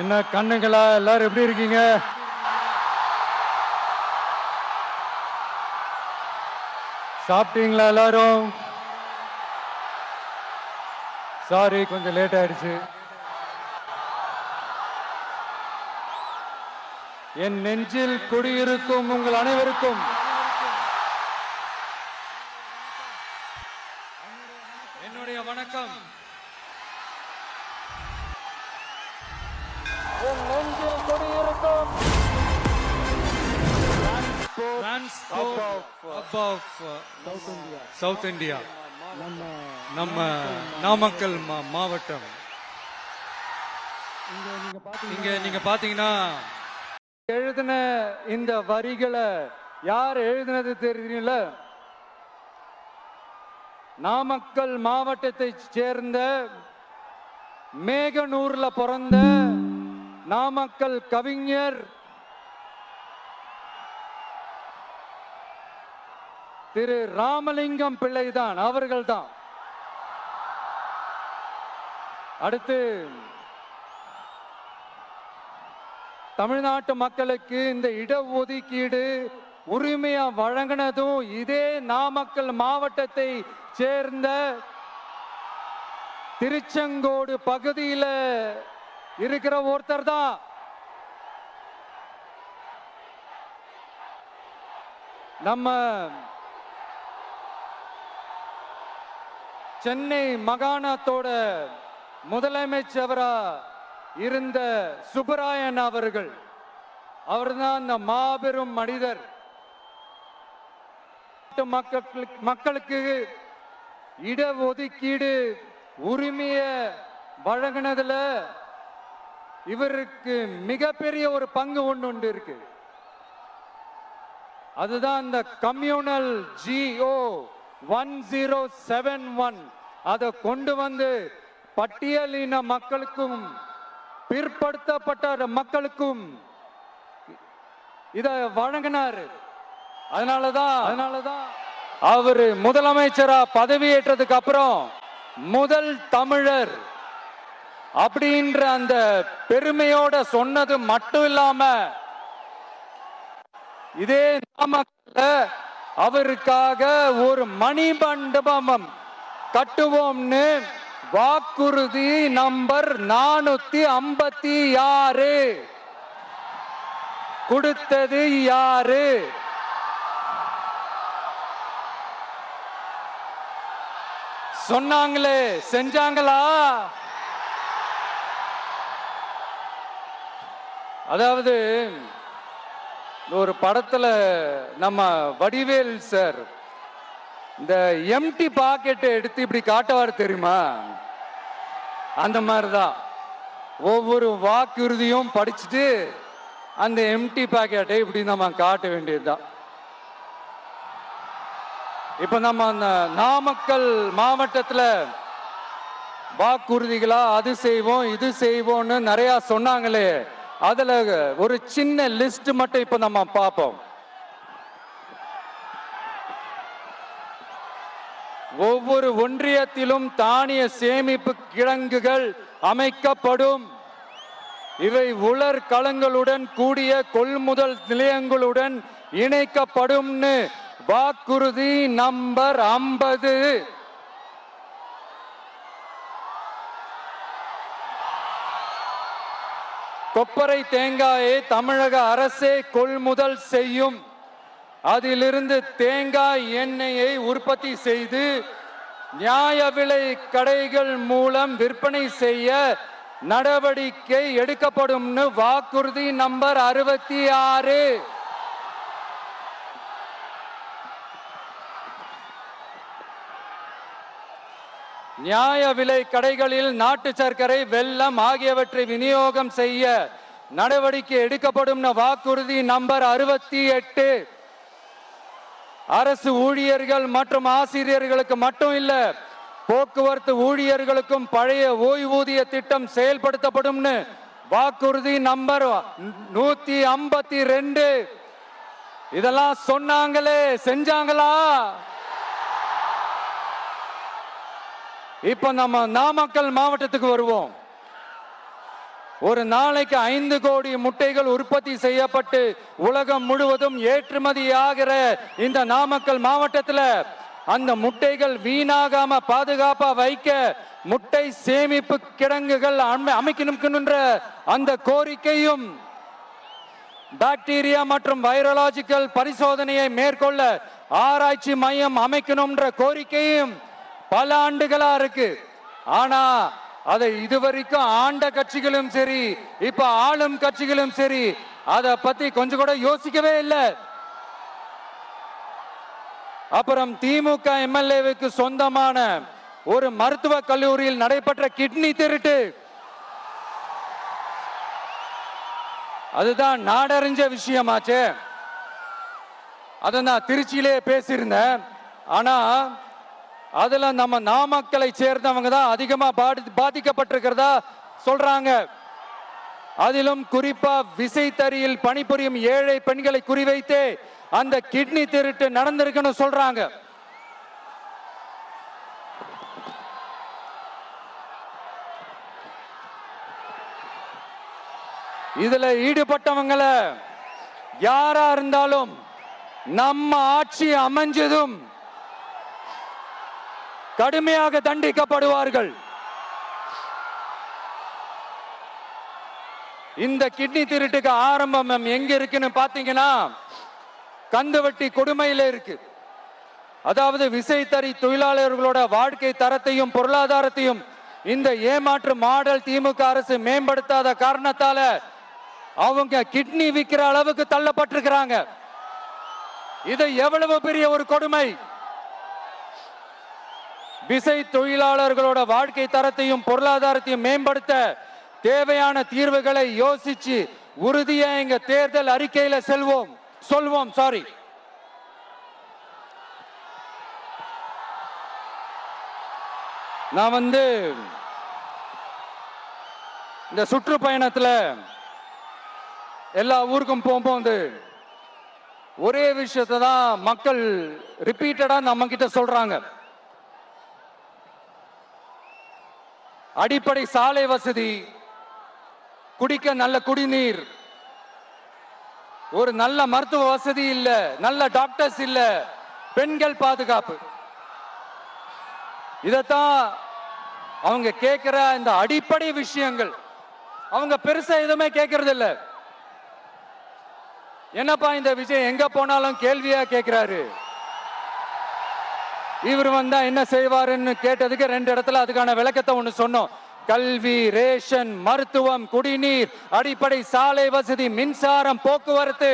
என்ன கண்ணுங்களா, எல்லாரும் எப்படி இருக்கீங்க? சாப்பிட்டீங்களா எல்லாரும்? சாரி, கொஞ்சம் லேட் ஆயிடுச்சு. என் நெஞ்சில் குடியிருக்கும் உங்கள் அனைவருக்கும் என்னுடைய வணக்கம். என் நெஞ்சில் குடியிருக்கும் சவுத் இந்தியா, நம்ம நாமக்கல் மாவட்டம். இங்க நீங்க பாத்தீங்கன்னா எழுதின இந்த வரிகளை யார் எழுதினது தெரியுங்கள? நாமக்கல் மாவட்டத்தை சேர்ந்த மேகனூர்ல பிறந்த நாமக்கல் கவிஞர் திரு ராமலிங்கம் பிள்ளைதான், அவர்கள்தான். அடுத்து தமிழ்நாட்டு மக்களுக்கு இந்த இடஒதுக்கீடு உரிமையா வழங்கினதும் இதே நாமக்கல் மாவட்டத்தை சேர்ந்த திருச்செங்கோடு பகுதியில இருக்கிற ஒருத்தர் தான். நம்ம சென்னை மாகாணத்தோட முதலமைச்சரா இருந்த சுப்பராயன் அவர்கள். அவர்தான் அந்த மாபெரும் மனிதர். மக்களுக்கு இடஒதுக்கீடு உரிமைய வழங்கினதுல இவருக்கு மிகப்பெரிய ஒரு பங்கு ஒன்று இருக்கு. அதுதான் இந்த கம்யூனல் GO 1071 அதை கொண்டு வந்து பட்டியலின மக்களுக்கும் பிற்படுத்தப்பட்ட மக்களுக்கும் இத வழங்கினார். அதனாலதான் அவரு முதலமைச்சரா பதவியேற்றதுக்கு அப்புறம் முதல் தமிழர் அப்படின்ற அந்த பெருமையோட சொன்னது மட்டும் இல்லாம இதே நாமக்கல்ல அவருக்காக ஒரு மணிமண்டபம் கட்டுவோம்னு வாக்குறுதி நம்பர் 456 கொடுத்தது யாரு? சொன்னாங்களே, செஞ்சாங்களா? அதாவது ஒரு படத்துல நம்ம வடிவேல் சார் இந்த எம்டி பாக்கெட்டை எடுத்து இப்படி காட்டுவார் தெரியுமா? அந்த மாதிரிதான் ஒவ்வொரு வாக்குறுதியும் படிச்சுட்டு அந்த எம்டி பாக்கெட்டை இப்படி நம்ம காட்ட வேண்டியதுதான். இப்ப நம்ம அந்த நாமக்கல் மாவட்டத்துல வாக்குறுதிகளா அது செய்வோம் இது செய்வோம்னு நிறைய சொன்னாங்களே, அதுல ஒரு சின்ன லிஸ்ட் மட்டும் இப்ப நம்ம பார்ப்போம். ஒவ்வொரு ஒன்றியத்திலும் தானிய சேமிப்பு கிடங்குகள் அமைக்கப்படும். இவை உலர் களங்களுடன் கூடிய கொள்முதல் நிலையங்களுடன் இணைக்கப்படும். வாக்குறுதி நம்பர் 50. கொப்பரை தேங்காயை தமிழக அரசே கொள்முதல் செய்யும். அதிலிருந்து தேங்காய் எண்ணெயை உற்பத்தி செய்து நியாய விலை கடைகள் மூலம் விற்பனை செய்ய நடவடிக்கை எடுக்கப்படும். வாக்குறுதி நம்பர் 66. நியாய விலை கடைகளில் நாட்டு சர்க்கரை, வெல்லம் ஆகியவற்றை விநியோகம் செய்ய நடவடிக்கை எடுக்கப்படும். வாக்குறுதி நம்பர் 68. அரசு ஊழியர்கள் மற்றும் ஆசிரியர்களுக்கு மட்டும் இல்ல, போக்குவரத்து ஊழியர்களுக்கும் பழைய ஓய்வூதிய திட்டம் செயல்படுத்தப்படும். வாக்குறுதி நம்பர் 152. இதெல்லாம் சொன்னாங்களே, செஞ்சாங்களா? இப்ப நம்ம நாமக்கல் மாவட்டத்துக்கு வருவோம். ஒரு நாளைக்கு 5 கோடி முட்டைகள் உற்பத்தி செய்யப்பட்டு உலகம் முழுவதும் ஏற்றுமதி ஆகிற இந்த நாமக்கல் மாவட்டத்தில் அந்த முட்டைகள் வீணாகாம பாதுகாப்பா வைக்க முட்டை சேமிப்பு கிடங்குகள் அமைக்கணும்ன்ற அந்த கோரிக்கையும், பாக்டீரியா மற்றும் வைரலாஜிக்கல் பரிசோதனையை மேற்கொள்ள ஆராய்ச்சி மையம் அமைக்கணும்ன்ற கோரிக்கையும் பல ஆண்டுகளா இருக்கு. ஆனா அதை இதுவரைக்கும் ஆண்ட கட்சிகளும் சரி, இப்ப ஆளும் கட்சிகளும் சரி, அதை பத்தி கொஞ்சம் கூட யோசிக்கவே இல்லை. அப்புறம் திமுக எம்எல்ஏவுக்கு சொந்தமான ஒரு மருத்துவ கல்லூரியில் நடைபெற்ற கிட்னி திருட்டு, அதுதான் நாடறிஞ்ச விஷயமாச்சே. அதை நான் திருச்சியிலே பேசியிருந்தேன். ஆனா அதுல நம்ம நாமக்கலை சேர்ந்தவங்க தான் அதிகமா பாதிக்கப்பட்டிருக்கிறதா சொல்றாங்க. அதிலும் குறிப்பா விசைத்தறியில் பணிபுரியும் ஏழை பெண்களை குறிவைத்து அந்த கிட்னி திருட்டு நடந்திருக்குன்னு சொல்றாங்க. இதுல ஈடுபட்டவங்களை யாரா இருந்தாலும் நம்ம ஆட்சி அமைஞ்சதும் கடுமையாக தண்டிக்கப்படுவார்கள். இந்த கிட்னி திருட்டுக்கு ஆரம்பம் எங்க இருக்குன்னு பாத்தீங்கன்னா கந்துவட்டி கொடுமையில இருக்கு. அதாவது விசைத்தறி தொழிலாளர்களோட வாழ்க்கை தரத்தையும் பொருளாதாரத்தையும் இந்த ஏமாற்று மாடல் திமுக அரசு மேம்படுத்தாத காரணத்தால அவங்க கிட்னி விற்கிற அளவுக்கு தள்ளப்பட்டிருக்கிறாங்க. இது எவ்வளவு பெரிய ஒரு கொடுமை! விசை தொழிலாளர்களோட வாழ்க்கை தரத்தையும் பொருளாதாரத்தையும் மேம்படுத்த தேவையான தீர்வுகளை யோசிச்சு உறுதியா எங்க தேர்தல் அறிக்கையில சொல்வோம். நான் இந்த சுற்றுப்பயணத்துல எல்லா ஊருக்கும் போகும்போது ஒரே விஷயத்தை தான் மக்கள் ரிப்பீட்டடா நம்ம கிட்ட சொல்றாங்க. அடிப்படை சாலை வசதி, குடிக்க நல்ல குடிநீர், ஒரு நல்ல மருத்துவ வசதி இல்ல, நல்ல டாக்டர்ஸ் இல்ல, பெண்கள் பாதுகாப்பு. இதத்தான் அவங்க கேட்கிற இந்த அடிப்படை விஷயங்கள். அவங்க பெருசா எதுவுமே கேட்கறது இல்ல. என்னப்பா இந்த விஜய் எங்க போனாலும் கேள்வியா கேட்கிறாரு, இவர் வந்தா என்ன செய்வாருன்னு கேட்டதுக்கு 2 இடத்துல அதுக்கான விளக்கத்தை ஒண்ணு சொன்னோம். கல்வி, ரேஷன், மருத்துவம், குடிநீர், அடிப்படை சாலை வசதி, மின்சாரம், போக்குவரத்து,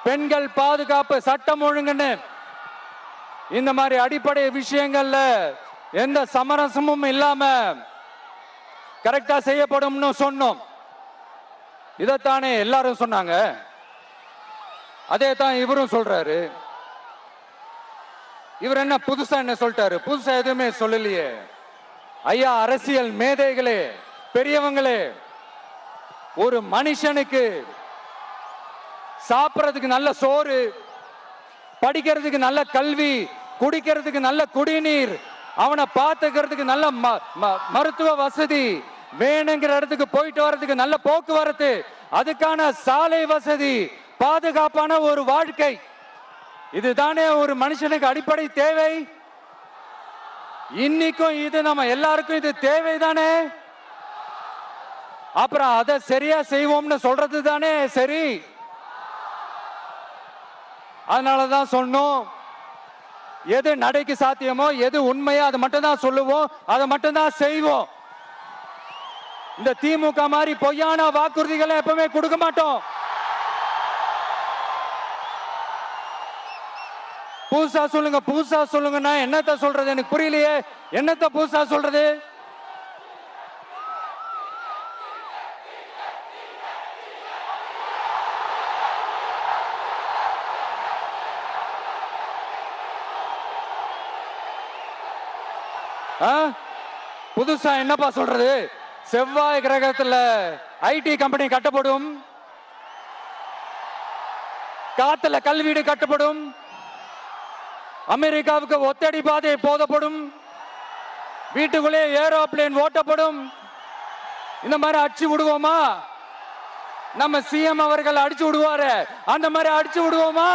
பெண்கள் பாதுகாப்பு, சட்டம் ஒழுங்குன்னு இந்த மாதிரி அடிப்படை விஷயங்கள்ல எந்த சமரசமும் இல்லாம கரெக்டா செய்யப்படும்னு சொன்னோம். இதத்தானே எல்லாரும் சொன்னாங்க, அதே தான் இவரும் சொல்றாரு. இவர் என்ன புதுசா என்ன சொல்லிட்டாரு? புதுசா எதுவுமே சொல்லலையே. ஐயா, அரசியல் மேதைகளே, பெரியவங்களே, ஒரு மனுஷனுக்கு சாப்பிடறதுக்கு நல்ல சோறு, படிக்கிறதுக்கு நல்ல கல்வி, குடிக்கிறதுக்கு நல்ல குடிநீர், அவனை பார்த்துக்கிறதுக்கு நல்ல மருத்துவ வசதி, வேணுங்கிற இடத்துக்கு போயிட்டு வர்றதுக்கு நல்ல போக்குவரத்து, அதுக்கான சாலை வசதி, பாதுகாப்பான ஒரு வாழ்க்கை, இதுதானே ஒரு மனுஷனுக்கு அடிப்படை தேவை. இன்னைக்கும் இது நம்ம எல்லாருக்கும் இது தேவைதானே. அப்புறம் அதை சரியா செய்வோம்னு சொல்றது தானே சரி. அதனாலதான் சொன்னோம், எது நடைக்கு சாத்தியமோ, எது உண்மையோ அதை மட்டும் தான் சொல்லுவோம், அதை மட்டும் தான் செய்வோம். இந்த திமுக மாதிரி பொய்யான வாக்குறுதிகளை எப்பவுமே கொடுக்க மாட்டோம். புதுசா சொல்லுங்கன்னா என்னத்த சொல்றது? எனக்கு புரியலையே, என்னத்த புதுசா சொல்றது? புதுசா என்னப்பா சொல்றது? செவ்வாய் கிரகத்துல ஐடி கம்பெனி கட்டப்படும், காத்துல கல்வீடு கட்டப்படும், அமெரிக்காவுக்கு ஒத்தடி பாதை போதப்படும், வீட்டுக்குள்ளே ஏரோப்ளேன் ஓட்டப்படும், இந்த மாதிரி அடிச்சு விடுவோமா? நம்ம சிஎம் அவர்கள் அடிச்சு விடுவாரு, அந்த மாதிரி அடிச்சு விடுவோமா?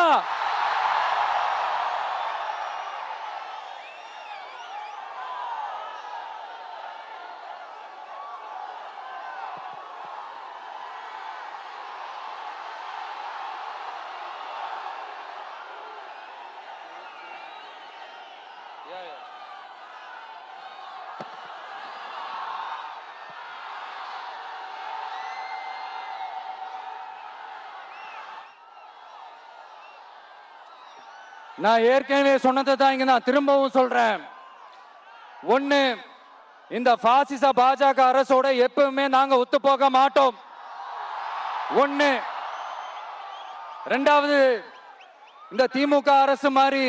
நான் ஏற்கனவே சொன்னதை தான் இங்க நான் திரும்பவும் சொல்றேன். ஒண்ணு, இந்த பாசிச பாஜக அரசோட எப்பவுமே நாங்க ஒத்து போக மாட்டோம். ஒண்ணு. ரெண்டாவது, இந்த திமுக அரசு மாதிரி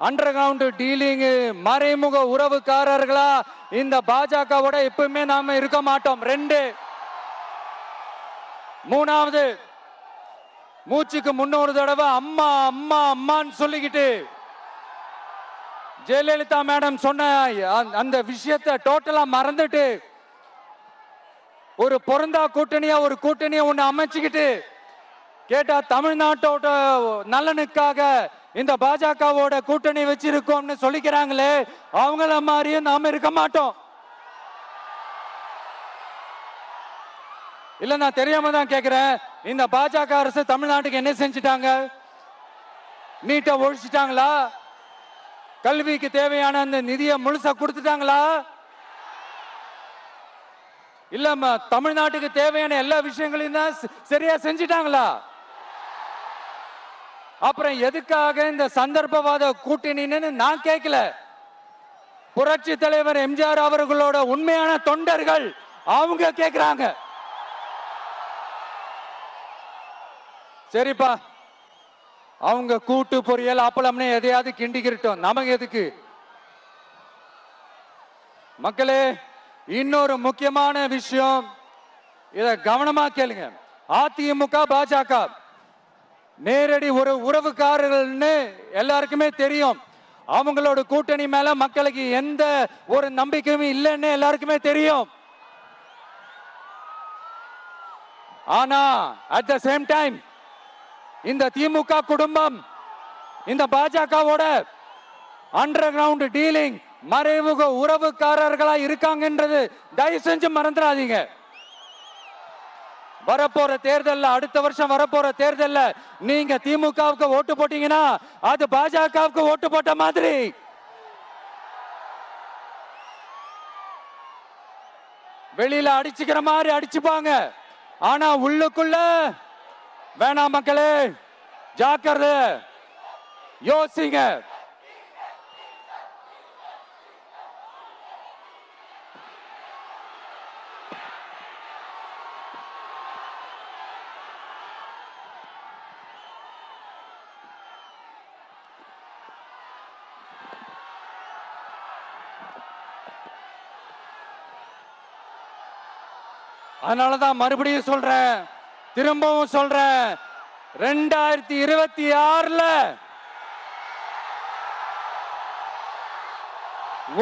அண்டர் கிரவுண்ட் டீலிங், மறைமுக உறவுக்காரர்களா இந்த பாஜகவோட எப்பவுமே நாம இருக்க மாட்டோம். ரெண்டு. மூணாவது, மூச்சுக்கு முன்னொரு தடவை அம்மா அம்மா அம்மான்னு சொல்லிக்கிட்டு ஜெயலலிதா மேடம் சொன்ன அந்த விஷயத்தை டோட்டலா மறந்துட்டு ஒரு பொருந்தா கூட்டணியா ஒரு கூட்டணியை ஒண்ணு அமைச்சுக்கிட்டு கேட்டா தமிழ்நாட்டோட நலனுக்காக இந்த பாஜகவோட கூட்டணி வச்சிருக்கோம்னு சொல்லிக்கிறாங்களே, அவங்கள மாதிரியும் நாம இருக்க மாட்டோம். இல்ல, நான் தெரியாம தான் கேக்குறேன். இந்த பாஜக அரசு தமிழ்நாட்டுக்கு என்ன செஞ்சிட்டாங்க? நீட்டை ஒழிச்சிட்டாங்களா? கல்விக்கு தேவையான அந்த நிதியை முழுசா கொடுத்துட்டாங்களா? இல்ல தமிழ்நாட்டுக்கு தேவையான எல்லா விஷயங்களையும் தான் சரியா செஞ்சிட்டாங்களா? அப்புறம் எதுக்காக இந்த சந்தர்ப்பவாத கூட்டணின்னு நான் கேட்கல. புரட்சி தலைவர் எம்ஜிஆர் அவர்களோட உண்மையான தொண்டர்கள் அவங்க கேக்குறாங்க. சரிப்பா, அவங்க கூட்டு பொரியல் அப்பளம்னு எதையாவது கிண்டிக்கிட்டோம், நமக்கு எதுக்கு? மக்களே, இன்னொரு முக்கியமான விஷயம், இத கவனமா கேளுங்க. அதிமுக பாஜக நேரடி ஒரு உறவுக்காரர்கள்னு எல்லாருக்குமே தெரியும். அவங்களோட கூட்டணி மேல மக்களுக்கு எந்த ஒரு நம்பிக்கையும் இல்லைன்னு எல்லாருக்குமே தெரியும். ஆனா அட் த சேம் டைம் இந்த திமுக குடும்பம் இந்த பாஜகவோட அண்டர் கிரவுண்ட் டீலிங், மறைமுக உறவுக்காரர்களா இருக்காங்கன்றது தயவு செஞ்சு மறந்துடாதீங்க. வரப்போற தேர்தல், அடுத்த வருஷம் வரப்போற தேர்தல் நீங்க திமுகவுக்கு ஓட்டு போட்டீங்கன்னா அது பாஜகவுக்கு ஓட்டு போட்ட மாதிரி. வெளியில அடிச்சுக்கிற மாதிரி அடிச்சுப்பாங்க, ஆனா உள்ளுக்குள்ள வேணாம். மக்களே, ஜாக்கிரதை, யோசிங்க. அதனாலதான் மறுபடியும் சொல்றேன், திரும்பவும் சொல்றேன், 2026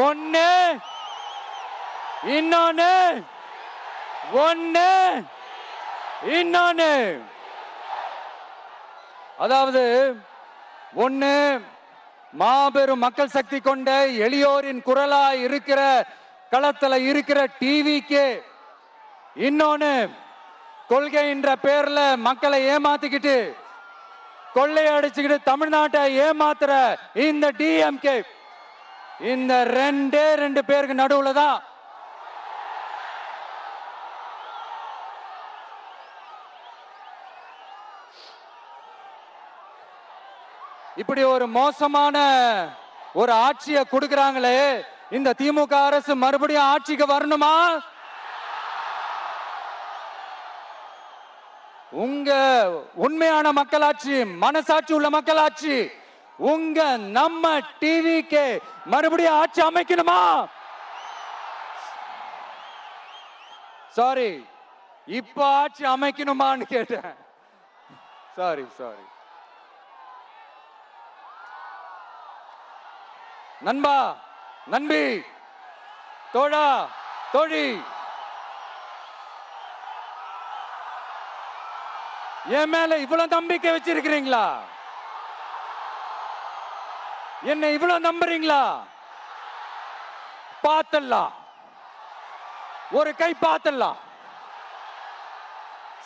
ஒண்ணு, இன்னொன்னு, ஒண்ணு, இன்னொன்னு. அதாவது ஒண்ணு, மாபெரும் மக்கள் சக்தி கொண்ட எளியோரின் குரலா இருக்கிற களத்துல இருக்கிற டிவிக்கு, இன்னொன்னு கொள்கை என்ற பேர்ல மக்களை ஏமாத்திக்கிட்டு கொள்ளையடிச்சுக்கிட்டு தமிழ்நாட்டை ஏமாத்துற இந்த டிஎம்கே. இந்த ரெண்டு பேருக்கு நடுவுல தான் இப்படி ஒரு மோசமான ஒரு ஆட்சியை கொடுக்கறாங்களே, இந்த திமுக அரசு மறுபடியும் ஆட்சிக்கு வரணுமா? உங்க உண்மையான மக்களாட்சி, மனசாட்சி உள்ள மக்களாட்சி, உங்க நம்ம டிவிக்கு மறுபடியும் ஆட்சி அமைக்கணுமா? சாரி, இப்ப ஆட்சி அமைக்கணுமான்னு கேட்டேன். சாரி. நண்பா, நண்பி, தோழா, தோழி, என் மேல இவ்வளவு நம்பிக்கை வச்சிருக்கிறீங்களா? என்ன இவ்வளவு நம்புறீங்களா? பார்த்தலாம், ஒரு கை பார்த்தலாம்.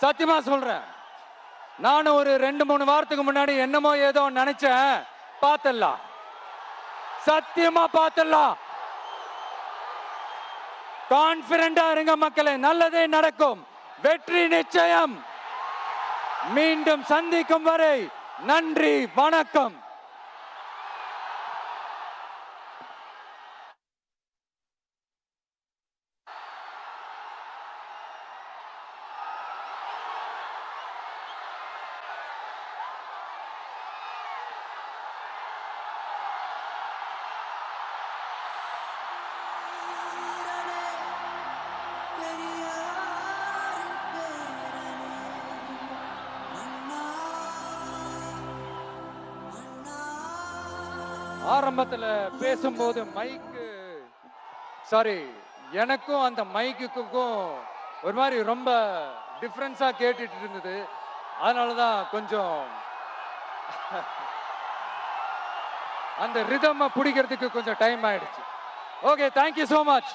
சத்தியமா சொல்றேன், நானும் ஒரு 2-3 வாரத்துக்கு முன்னாடி என்னமோ ஏதோ நினைச்சேன். பார்த்தலாம், சத்தியமா பார்த்தலாம். கான்பிடண்டா இருங்க மக்களே, நல்லதே நடக்கும், வெற்றி நிச்சயம். மீண்டும் சந்திக்கும் வரை நன்றி, வணக்கம். ஆரம்பத்துல பேசும்போது எனக்கும் அந்த மைக்குக்கும் ஒரு மாதிரி ரொம்ப டிஃபரன்ஸா கேட்டுட்டு இருந்தது. அதனாலதான் கொஞ்சம் அந்த ரிதம் பிடிக்கிறதுக்கு கொஞ்சம் டைம் ஆயிடுச்சு. Okay, thank you so much.